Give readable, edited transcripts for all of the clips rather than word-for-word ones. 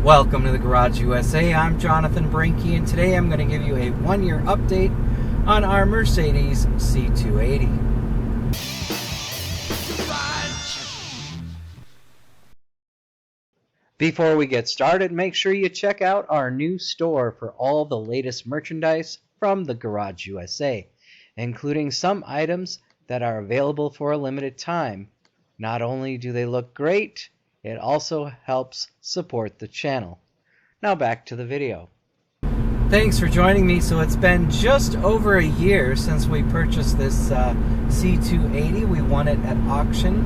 Welcome to the Garage USA. I'm Jonathan Brinke, and today I'm going to give you a one-year update on our Mercedes C280. Before we get started, make sure you check out our new store for all the latest merchandise from the Garage USA, including some items that are available for a limited time. Not only do they look great, it also helps support the channel. Now back to the video. Thanks for joining me. So it's been just over a year since we purchased this C280. We won it at auction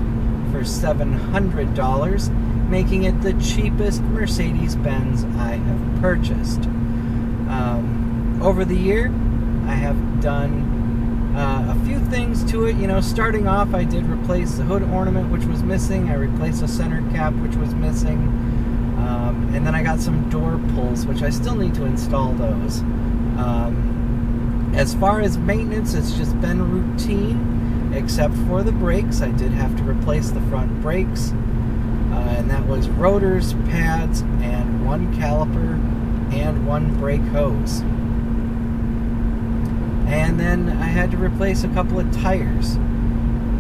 for $700, making it the cheapest Mercedes-Benz I have purchased. Over the year, I have done a few things to it. You know, starting off, I did replace the hood ornament, which was missing. I replaced the center cap, which was missing. And then I got some door pulls, which I still need to install those. As far as maintenance, it's just been routine, except for the brakes. I did have to replace the front brakes. And that was rotors, pads, and one caliper, and one brake hose. And then I had to replace a couple of tires.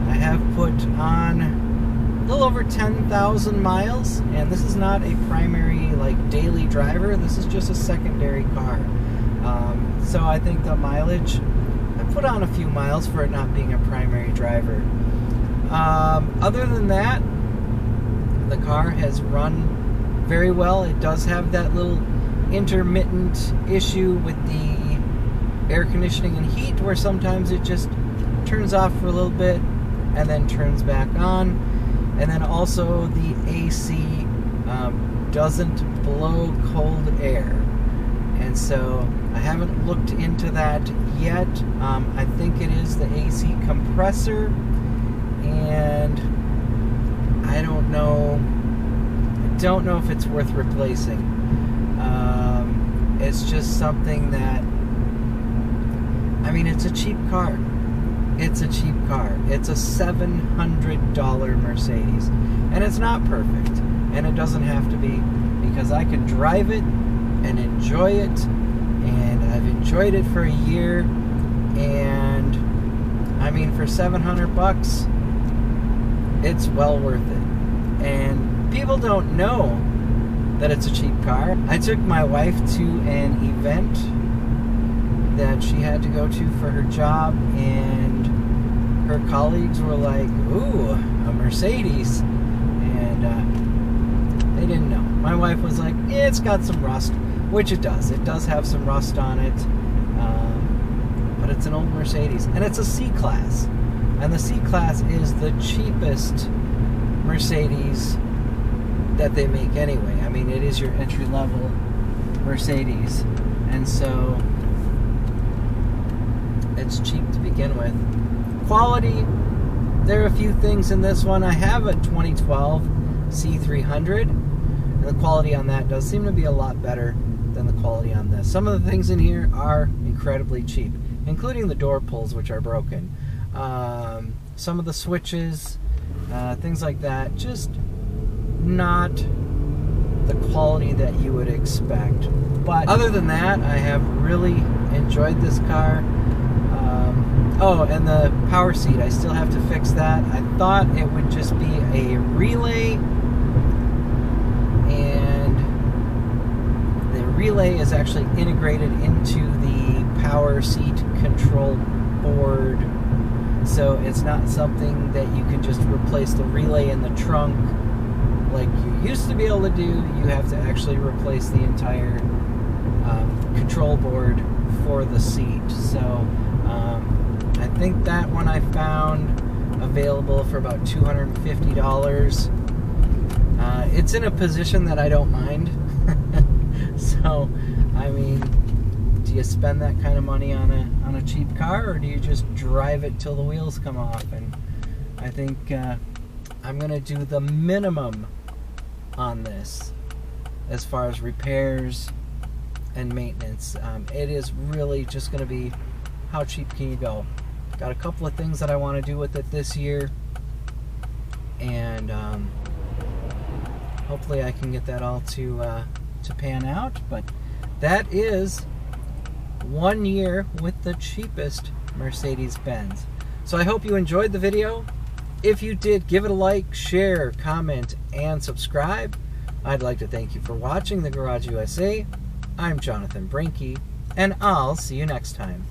I have put on a little over 10,000 miles, and this is not a primary, like, daily driver. This is just a secondary car. So I think the mileage, I put on a few miles for it not being a primary driver. Other than that, the car has run very well. It does have that little intermittent issue with the air conditioning and heat, where sometimes it just turns off for a little bit and then turns back on. And then also the AC doesn't blow cold air, and so I haven't looked into that yet. I think it is the AC compressor, and I don't know if it's worth replacing. It's just something that, I mean, it's a cheap car. It's a cheap car. It's a $700 Mercedes. And it's not perfect. And it doesn't have to be, because I could drive it and enjoy it. And I've enjoyed it for a year. And, I mean, for $700, it's well worth it. And people don't know that it's a cheap car. I took my wife to an event that she had to go to for her job, and her colleagues were like, "Ooh, a Mercedes," and they didn't know. My wife was like, "Yeah, it's got some rust," which it does. It does have some rust on it, but it's an old Mercedes, and it's a C-Class, and the C-Class is the cheapest Mercedes that they make anyway. I mean, it is your entry-level Mercedes, and so it's cheap to begin with. Quality, there are a few things in this one. I have a 2012 C300, and the quality on that does seem to be a lot better than the quality on this. Some of the things in here are incredibly cheap, including the door pulls, which are broken. Some of the switches, things like that, just not the quality that you would expect. But other than that, I have really enjoyed this car. Oh, and the power seat, I still have to fix that. I thought it would just be a relay, and the relay is actually integrated into the power seat control board. So it's not something that you can just replace the relay in the trunk like you used to be able to do. You have to actually replace the entire control board for the seat. So I think that one I found available for about $250. It's in a position that I don't mind. So, I mean, do you spend that kind of money on a cheap car, or do you just drive it till the wheels come off? And I think I'm going to do the minimum on this as far as repairs and maintenance. It is really just going to be, how cheap can you go? Got a couple of things that I want to do with it this year, and hopefully I can get that all to to pan out, but that is 1 year with the cheapest Mercedes-Benz. So I hope you enjoyed the video. If you did, give it a like, share, comment, and subscribe. I'd like to thank you for watching The Garage USA. I'm Jonathan Brinke, and I'll see you next time.